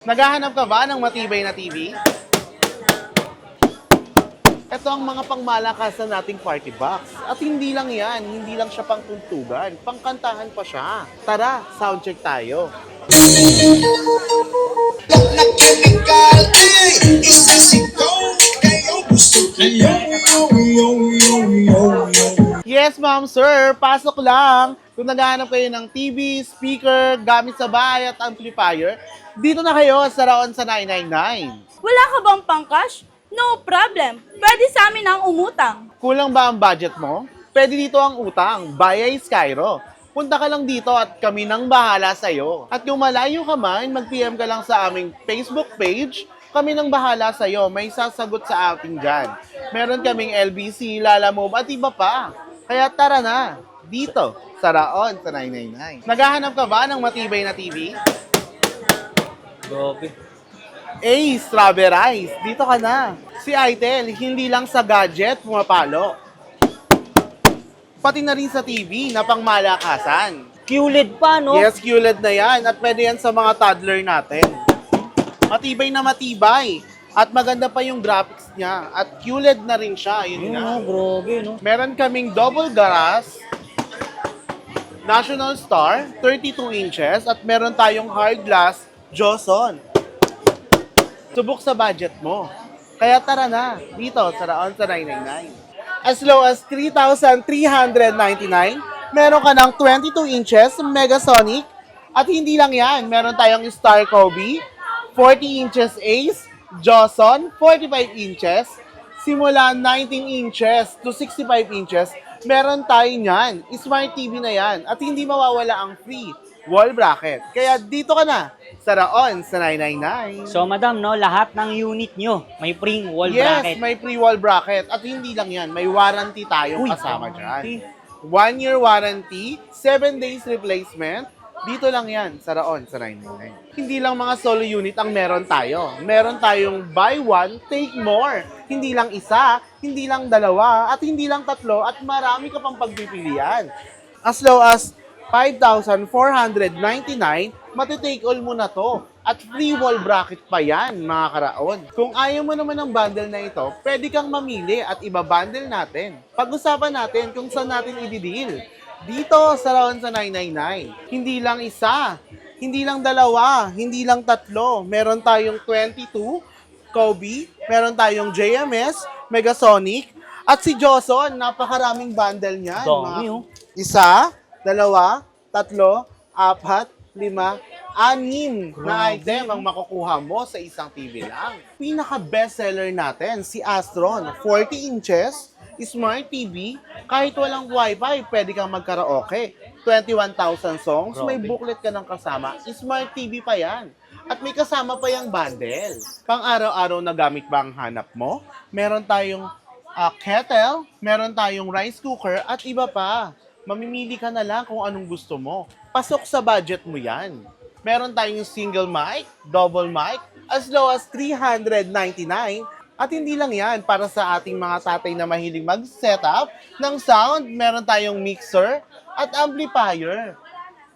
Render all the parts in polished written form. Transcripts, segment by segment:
Naghahanap ka ba ng matibay na TV? Ito ang mga pangmalakasan nating party box. At hindi lang yan, hindi lang siya pangtuntugan, pangkantahan pa siya. Tara, soundcheck tayo. Na chemical, ay, isa sigaw, kayo gusto kayo, yo. Yes, ma'am, sir, pasok lang. Kung naghahanap kayo ng TV, speaker, gamit sa bahay at amplifier, dito na kayo sa Raon sa 999. Wala ka bang pangcash? No problem. Pwede sa amin ang umutang. Kulang ba ang budget mo? Pwede dito ang utang, via Skyro. Punta ka lang dito at kami nang bahala sa'yo. At kung malayo ka man, mag-PM ka lang sa aming Facebook page. Kami nang bahala sa'yo. May sasagot sa ating dyan. Meron kaming LBC, Lalamove at iba pa. Kaya tara na, dito sa Raon sa 999. Naghahanap ka ba ng matibay na TV? Grabe. Strawberries, dito ka na. Si Itel, hindi lang sa gadget pumapalo. Pati na rin sa TV na pangmalakasan. QLED pa, no? Yes, QLED na yan. At pwede yan sa mga toddler natin. Matibay na matibay. At maganda pa yung graphics niya. At QLED na rin siya. Yun Yun, na. no? Grabe, no? Meron kaming double garas, National Star, 32 inches. At meron tayong hard glass, Johnson. Subok sa budget mo. Kaya tara na, dito sa Raon sa 999. As low as 3,399, meron ka ng 22 inches Megasonic. At hindi lang yan, meron tayong Star Kobe, 40 inches Ace, Johnson, 45 inches. Simula 19 inches to 65 inches, meron tayo niyan. Smart TV na yan. At hindi mawawala ang free wall bracket. Kaya dito ka na sa Raon sa 999. So, madam, no? Lahat ng unit nyo, may free wall bracket. Yes, may free wall bracket. At hindi lang yan, may warranty tayong Uy, kasama warranty. dyan. 1-year warranty, 7 days replacement. Dito lang yan sa Raon sa 999. Hindi lang mga solo unit ang meron tayo. Meron tayong buy one, take more. Hindi lang isa, hindi lang dalawa, at hindi lang tatlo, at marami ka pang pagpipilian. As low as 5,499, matitake all mo na to. At free wall bracket pa yan, mga karaon. Kung ayaw mo naman ng bundle na ito, pwede kang mamili at iba-bundle natin. Pag-usapan natin kung saan natin i-deal. Dito sa Raon sa 999. Hindi lang isa, hindi lang dalawa, hindi lang tatlo. Meron tayong 22, Kobe, meron tayong JMS, Megasonic, at si Johnson, napakaraming bundle niyan. Dami, oh. Isa, dalawa, tatlo, apat, lima, anim na item ang makukuha mo sa isang TV lang. Pinaka-bestseller natin, si Astron, 40 inches, Smart TV, kahit walang wifi, pwede kang magkaraoke. 21,000 songs, may booklet ka ng kasama, Smart TV pa yan. At may kasama pa yung bundle. Pang araw-araw na gamit ba ang hanap mo? Meron tayong kettle, meron tayong rice cooker, at iba pa. Mamimili ka na lang kung anong gusto mo. Pasok sa budget mo yan. Meron tayong single mic, double mic, as low as 399. At hindi lang yan, para sa ating mga tatay na mahilig mag-setup ng sound, meron tayong mixer at amplifier.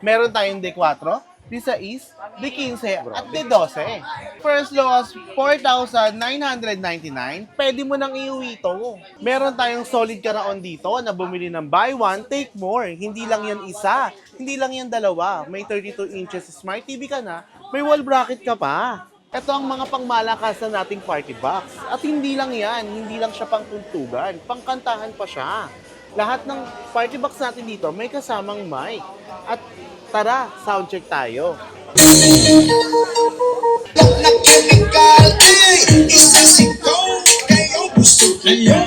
Meron tayong D4, D6, D15 at D12. For as low as 4,999, pwede mo nang iuwi ito. Meron tayong solid karaon dito na bumili ng buy one, take more. Hindi lang yan isa, hindi lang yan dalawa. May 32 inches Smart TV ka na, may wall bracket ka pa. Ito ang mga pangmalakasan nating party box. At hindi lang yan, hindi lang siya pangtuntugan, pangkantahan pa siya. Lahat ng party box natin dito may kasamang mic. At tara, soundcheck tayo. Na chemical, ay, isa sigaw, kayo gusto kayo,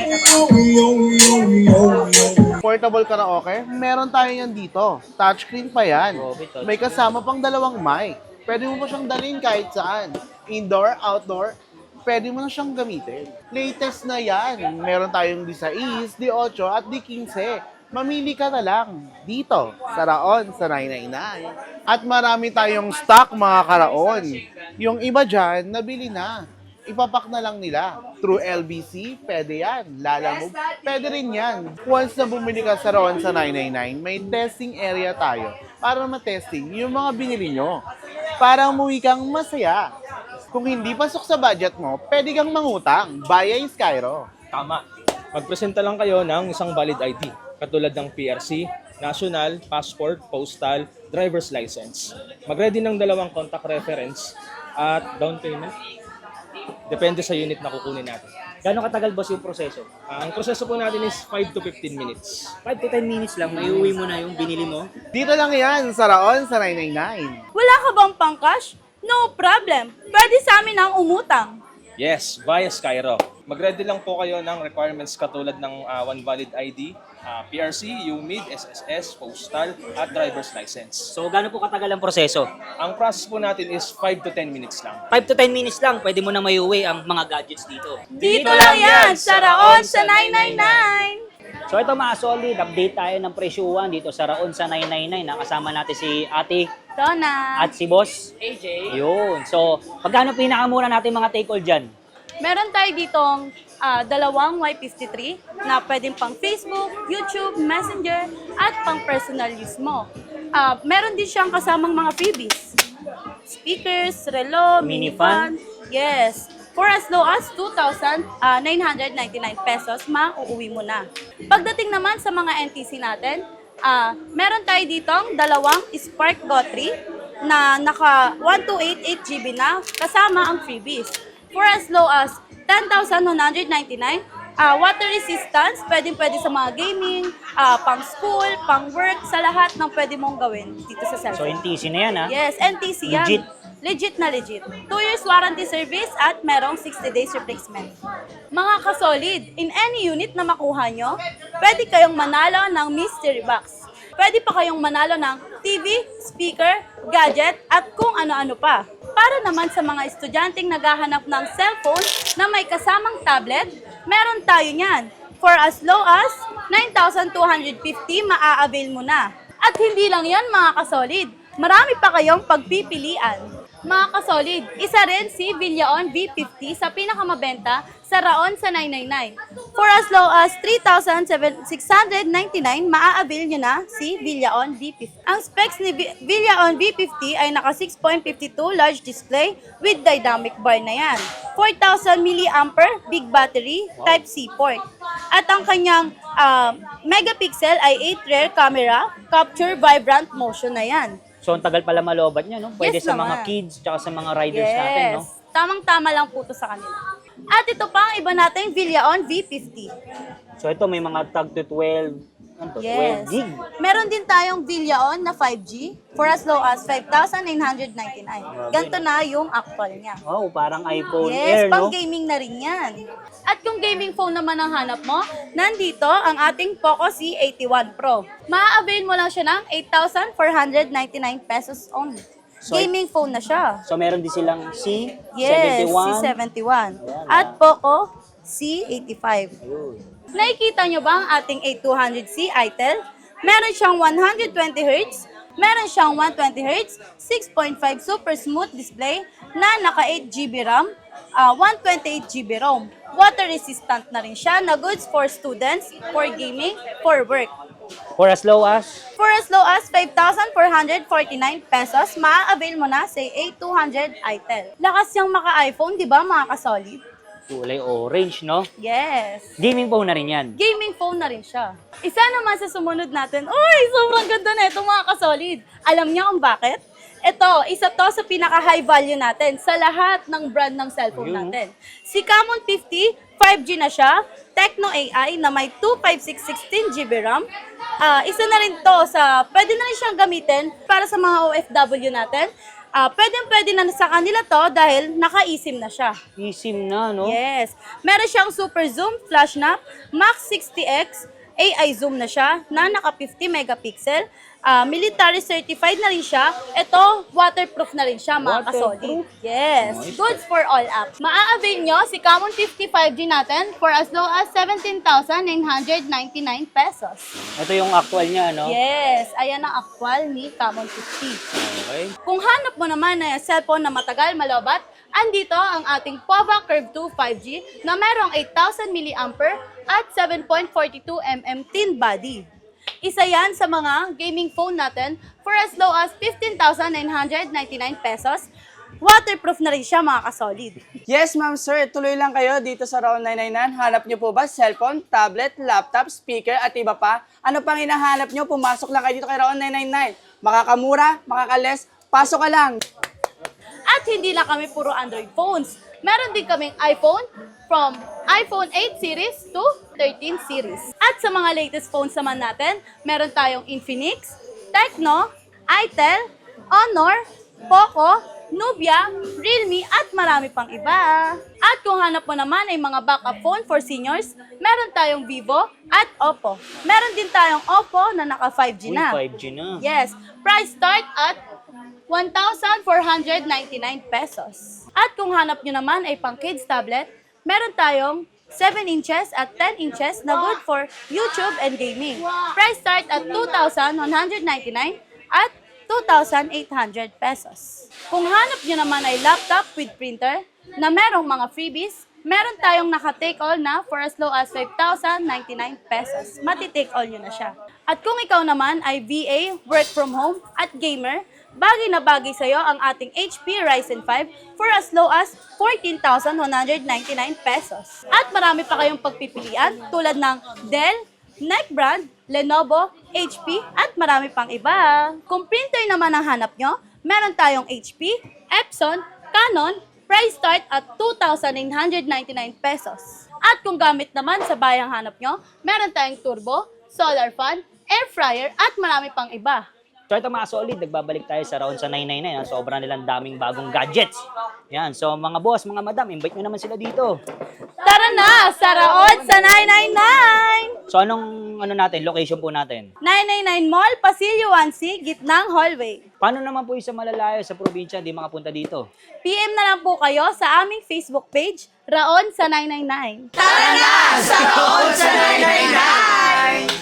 yo. Portable karaoke, meron tayo yan dito. Touchscreen pa yan. May kasama pang dalawang mic. Pwede mo pa siyang dalhin kahit saan. Indoor, outdoor, pwede mo na siyang gamitin. Latest na yan. Meron tayong D6, D8 at D15. Mamili ka na lang dito sa Raon sa 999. At marami tayong stock mga karaon. Yung iba dyan, nabili na. ipapak na lang nila. Through LBC, pwede yan. Lalamove, pwede rin yan. Once na bumili ka sa Roon sa 999, may testing area tayo para matesting yung mga binili nyo. Para umuwi kang masaya. Kung hindi pasok sa budget mo, pwede kang mangutang. Via Skyro. Tama. Magpresenta lang kayo ng isang valid ID, katulad ng PRC, National, Passport, Postal, Driver's License. Mag-ready ng 2 contact reference at down payment. Depende sa unit na kukunin natin. Gano'ng katagal boss yung proseso? Ang proseso po natin is 5 to 15 minutes. 5 to 10 minutes lang, may uwi mo na yung binili mo. Dito lang yan sa Roon sa 999. Wala ka bang pang-cash? No problem. Pwede sa amin ang umutang. Yes, via Skyro. Mag-ready lang po kayo ng requirements katulad ng one valid ID, PRC, UMID, SSS, Postal, at Driver's License. So gano'n po katagal ang proseso? Ang process po natin is 5 to 10 minutes lang. 5 to 10 minutes lang, pwede mo na may uwi ang mga gadgets dito. Dito lang yan sa Raon sa 999. So ito mga solid, update tayo ng presyuhan dito sa Raon sa 999. Nakasama natin si Ate Donna. at si Boss AJ. Yun. So, pagkano pinakamura natin mga take-all dyan? Meron tayo ditong dalawang Y53 na pwedeng pang Facebook, YouTube, Messenger, at pang personal use mo. Meron din siyang kasamang mga freebies. Speakers, relo, Mini mini fan. Yes. For as low as 2,999 pesos, mauuwi mo na. Pagdating naman sa mga NTC natin, meron tayo ditong dalawang Spark Go 3 na naka 1288 GB na kasama ang freebies. For as low as 10,199, water resistance, pwede sa mga gaming, pang school, pang work, sa lahat ng pwede mong gawin dito sa So, cellphone. NTC na yan ha? Yes, NTC yan. Legit. Legit na legit. 2 years warranty service at merong 60 days replacement. Mga kasolid, in any unit na makuha nyo, pwede kayong manalo ng mystery box. Pwede pa kayong manalo ng TV, speaker, gadget, at kung ano-ano pa. Para naman sa mga estudyanteng naghahanap ng cellphone na may kasamang tablet, meron tayo niyan. For as low as 9,250, maa-avail mo na. At hindi lang yan mga kasolid, marami pa kayong pagpipilian. Mga kasolid, isa rin si Villaon V50 sa pinakamabenta sa Raon sa 999. For as low as 3,699, maa-avail nyo na si Villaon V50. Ang specs ni Villaon V50 ay naka 6.52 large display with dynamic bar na yan. 4,000 mAh big battery, Type-C port. At ang kanyang megapixel ay 8 rear camera, capture vibrant motion na yan. So, ang tagal pala malobat niya, no? Pwede Yes sa mga naman. kids, tsaka sa mga riders natin, no? Tamang-tama lang po to sa kanila. At ito pa ang iba nating Villaon V50. So, ito may mga tag to 12, ano to? 12 Yes. gig. Meron din tayong Villaon na 5G for as low as 5,999. Ganito na yung actual niya. Wow, parang iPhone Yes, Air, no? pang gaming na rin yan. At kung gaming phone naman ang hanap mo, nandito ang ating Poco C81 Pro. Ma-avail mo lang siya ng 8,499 pesos only. So, Gaming phone na siya. So, meron din silang Yes, C71. C71. Ayan, At Poco C85. Ayun. Nakikita nyo ba ang ating 8200C ITEL? Meron siyang 120Hz, meron siyang 120Hz, 6.5 super smooth display na naka 8GB RAM, 128GB ROM. Water resistant na rin siya na goods for students, for gaming, for work. For as low as? For as low as 5,449 pesos, maa-avail mo na sa 8200 ITEL. Lakas yung maka-iPhone, di ba mga kasolid? Kulay orange, no? Yes. Gaming phone na rin yan. Gaming phone na rin siya. Isa naman sa sumunod natin, uy, sobrang ganda na ito mga kasolid. Alam niyo kung bakit? Ito, isa to sa pinaka-high value natin sa lahat ng brand ng cellphone Ayun, natin. Si Camon 50, 5G na siya, Tecno AI na may 256 16GB RAM. Isa na rin to sa, pwede na rin siyang gamitin para sa mga OFW natin. Pwede na sa kanila to dahil naka-eSIM na siya. eSIM na, no? Yes. Meron siyang super zoom, flash nap, max 60x, AI zoom na siya na naka 50 megapixel. Military certified na rin siya. Ito, waterproof na rin siya, mga kasolid. Waterproof? Yes. Goods for all apps. Maa-avail nyo si Camon 55G natin for as low as 17,999 pesos. Ito yung actual niya, no? Yes. Ayan ang actual ni Camon 50. Okay. Kung hanap mo naman na cellphone na matagal, malobat, Andito ang ating POVA Curve 2 5G na merong 8,000 mAh at 7.42 mm thin body. Isa yan sa mga gaming phone natin for as low as 15,999 pesos. Waterproof na rin siya mga kasolid. Yes, ma'am, sir. Tuloy lang kayo dito sa Raon 999. Hanap nyo po ba cellphone, tablet, laptop, speaker, at iba pa? Ano pang hinahanap nyo? Pumasok lang kayo dito kay Raon 999. Makakamura, makakales, pasok ka lang. At hindi lang kami puro Android phones. Meron din kaming iPhone from iPhone 8 series to 13 series. At sa mga latest phones naman natin, meron tayong Infinix, Tecno, Itel, Honor, Poco, Nubia, Realme at marami pang iba. At kung hanap mo naman ay mga backup phone for seniors, meron tayong Vivo at Oppo. Meron din tayong Oppo na naka 5G na. 5G na. Yes, price start at 1,499 pesos. At kung hanap nyo naman ay pang kids tablet, meron tayong 7 inches at 10 inches na good for YouTube and gaming. Price start at 2,199 at 2,800 pesos. Kung hanap nyo naman ay laptop with printer na merong mga freebies, meron tayong naka-take all na for as low as 5,099 pesos. Mati-take all nyo na siya. At kung ikaw naman ay VA, work from home, at gamer, bagay na bagay sa'yo ang ating HP Ryzen 5 for as low as 14,199 pesos. At marami pa kayong pagpipilian tulad ng Dell, Nike brand, Lenovo, HP, at marami pang iba. Kung printer naman ang hanap nyo, meron tayong HP, Epson, Canon, price start at 2,999 pesos. At kung gamit naman sa bayang hanap nyo, meron tayong turbo, solar fan, air fryer, at marami pang iba. So ito mga solid, nagbabalik tayo sa Raon sa 999. Sobrang nilang daming bagong gadgets. Yan, so mga boss, mga madam, invite nyo naman sila dito. Tara na sa Raon sa 999! So anong location po natin? 999 Mall, Pasilio 1C, gitnang hallway. Paano naman po yung sa malalayo, sa probinsya, hindi makapunta dito? PM na lang po kayo sa aming Facebook page, Raon sa 999. Tara na sa Raon